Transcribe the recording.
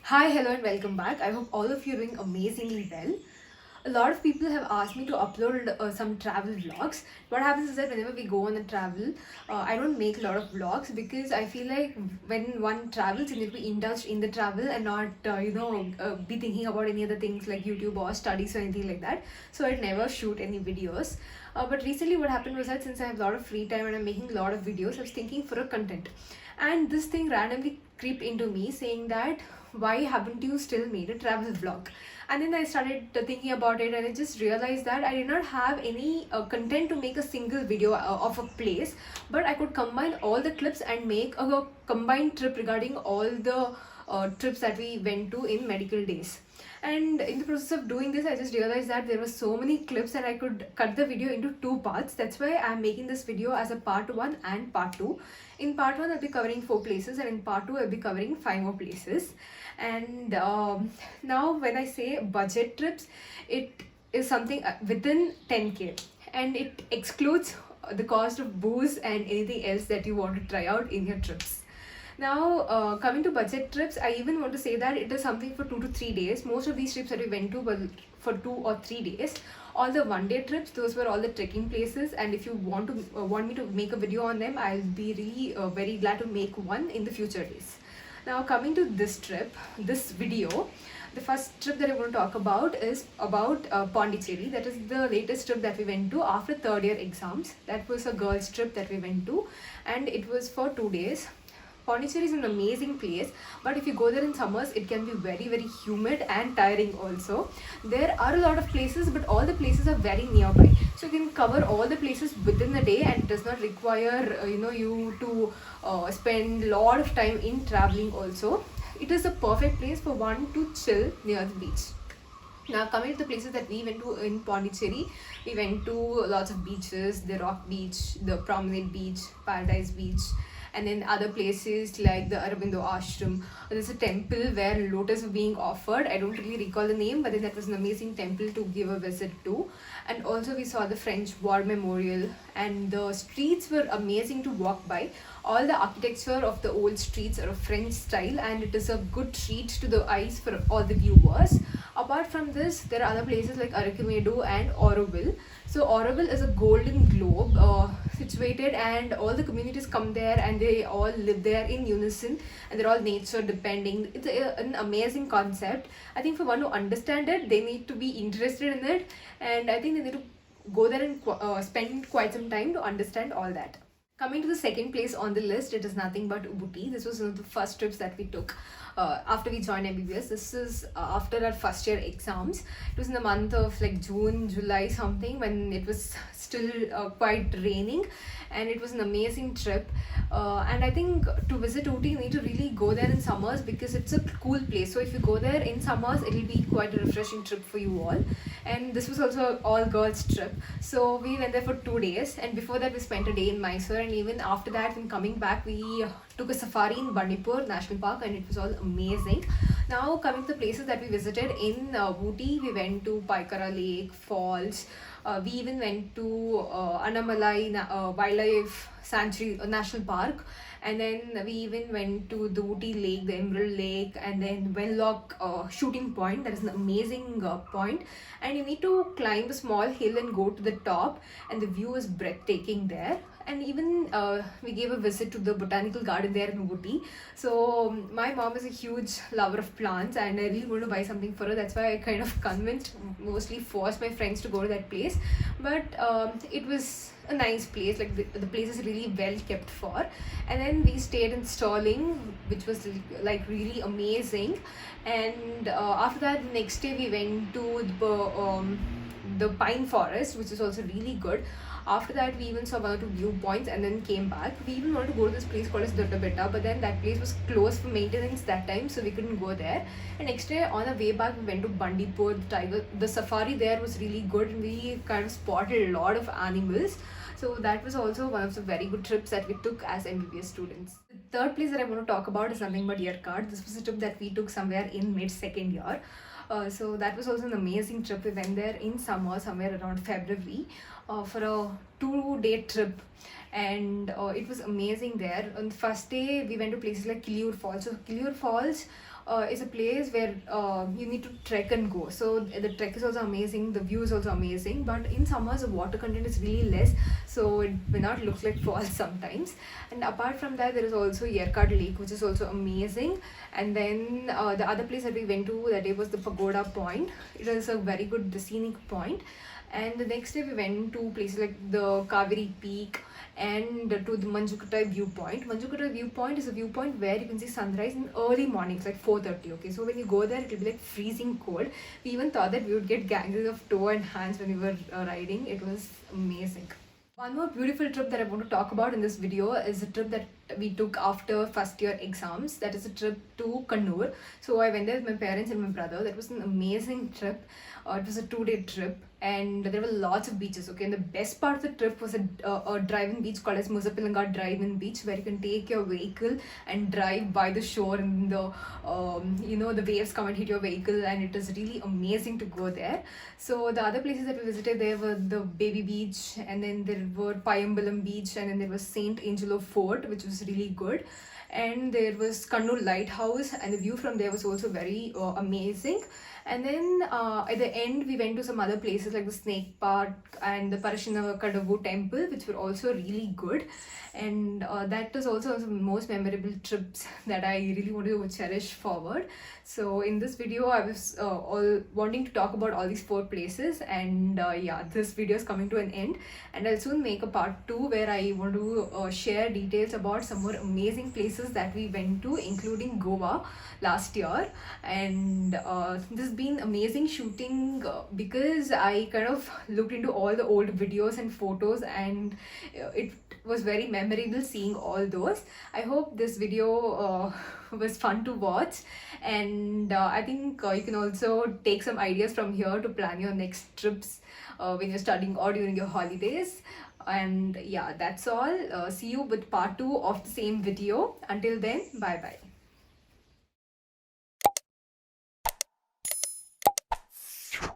Hi, hello, and welcome back. I hope all of you are doing amazingly well. A lot of people have asked me to upload some travel vlogs. What happens is that whenever we go on a travel, I don't make a lot of vlogs because I feel like when one travels, you need to be indulged in the travel and not, be thinking about any other things like YouTube or studies or anything like that. So I never shoot any videos. But recently, what happened was that since I have a lot of free time and I'm making a lot of videos, I was thinking for a content. And this thing randomly creeped into me saying that why haven't you still made a travel vlog? And then I started thinking about it and I just realized that I did not have any content to make a single video of a place, but I could combine all the clips and make a combined trip regarding all the trips that we went to in medical days. And in the process of doing this, I just realized that there were so many clips and I could cut the video into two parts. That's why I'm making this video as a part 1 and part 2. In part 1, I'll be covering 4 places, and in part 2, I'll be covering 5 more places. And now when I say budget trips, it is something within 10k, and it excludes the cost of booze and anything else that you want to try out in your trips. Now, coming to budget trips, I even want to say that it is something for 2 to 3 days. Most of these trips that we went to were for 2 or 3 days. All the one-day trips, those were all the trekking places. And if you want me to make a video on them, I'll be really very glad to make one in the future days. Now, coming to this trip, this video, the first trip that I want to talk about is about Pondicherry. That is the latest trip that we went to after third year exams. That was a girls' trip that we went to, and it was for 2 days. Pondicherry is an amazing place, but if you go there in summers, it can be very, very humid and tiring also. There are a lot of places, but all the places are very nearby. So you can cover all the places within the day, and it does not require, you to spend a lot of time in traveling also. It is a perfect place for one to chill near the beach. Now, coming to the places that we went to in Pondicherry, we went to lots of beaches: the Rock Beach, the Promenade Beach, Paradise Beach, and then other places like the Aurobindo Ashram. There's a temple where lotus were being offered. I don't really recall the name, but then that was an amazing temple to give a visit to. And also we saw the French War Memorial, and the streets were amazing to walk by. All the architecture of the old streets are of French style, and it is a good treat to the eyes for all the viewers. Apart from this, there are other places like Arkimedu and Auroville. So Auroville is a golden globe situated, and all the communities come there and they all live there in unison, and they're all nature depending. It's an amazing concept. I think for one to understand it, they need to be interested in it, and I think they need to go there and spend quite some time to understand all that. Coming to the second place on the list, it is nothing but Ooty. This was one of the first trips that we took after we joined MBBS. This is after our first year exams. It was in the month of like June, July something, when it was still quite raining, and it was an amazing trip. And I think to visit Ooty, you need to really go there in summers because it's a cool place. So if you go there in summers, it'll be quite a refreshing trip for you all. And this was also an all girls trip. So we went there for 2 days, and before that we spent a day in Mysore, and even after that when coming back we took a safari in Bandipur National Park, and it was all amazing. Now, coming to the places that we visited in Ooty, we went to Paikara Lake Falls. We even went to Annamalai Wildlife Sanctuary National Park, and then we even went to the Ooty Lake, the Emerald Lake, and then Wenlock shooting point. That is an amazing point, and you need to climb a small hill and go to the top, and the view is breathtaking there. And even we gave a visit to the botanical garden there in Ooty. So my mom is a huge lover of plants, and I really want to buy something for her. That's why I kind of convinced, mostly forced my friends to go to that place. But it was a nice place. Like the place is really well kept for. And then we stayed in Stirling, which was like really amazing. And after that, the next day we went to the pine forest, which is also really good. After that, we even saw one or two viewpoints and then came back. We even wanted to go to this place called as Doddabetta, but then that place was closed for maintenance that time, so we couldn't go there. And next day, on our way back, we went to Bandipur, the tiger. The safari there was really good, and we kind of spotted a lot of animals. So that was also one of the very good trips that we took as MBBS students. The third place that I want to talk about is nothing but Yercaud. This was a trip that we took somewhere in mid-second year. So that was also an amazing trip. We went there in summer, somewhere around February, for a 2-day trip, and it was amazing there. On the first day, we went to places like Kannur Falls. So Kannur Falls is a place where you need to trek and go. So the trek is also amazing, the view is also amazing, but in summers the water content is really less, so it may not look like falls sometimes. And apart from that, there is also Yercaud Lake, which is also amazing. And then the other place that we went to that day was the Pagoda Point. It is a very good scenic point. And the next day we went to places like the Kaveri Peak and to the Manjukuttai viewpoint. Manjukuttai viewpoint is a viewpoint where you can see sunrise in early mornings, like 4:30. Okay, so when you go there, it will be like freezing cold. We even thought that we would get gangrene of toe and hands when we were riding. It was amazing. One more beautiful trip that I want to talk about in this video is a trip that we took after first year exams. That is a trip to Kannur. So I went there with my parents and my brother. That was an amazing trip. It was a 2-day trip and there were lots of beaches. Okay, and the best part of the trip was a drive-in beach called as Musapilanga Drive-in Beach, where you can take your vehicle and drive by the shore, and the the waves come and hit your vehicle, and it is really amazing to go there. So the other places that we visited there were the Baby Beach, and then there were Payambalam Beach, and then there was Saint Angelo Fort, which was really good. And there was Kannur Lighthouse, and the view from there was also very amazing. And then at the end, we went to some other places like the Snake Park and the Parashinavakadavu temple, which were also really good. And that was also one of the most memorable trips that I really want to cherish forward. So in this video, I was all wanting to talk about all these 4 places, and yeah, this video is coming to an end. And I'll soon make a part 2 where I want to share details about some more amazing places that we went to, including Goa last year. And this has been amazing shooting because I kind of looked into all the old videos and photos, and it was very memorable seeing all those. I hope this video was fun to watch, and I think you can also take some ideas from here to plan your next trips when you're studying or during your holidays. And yeah, that's all. See you with part 2 of the same video. Until then, bye bye.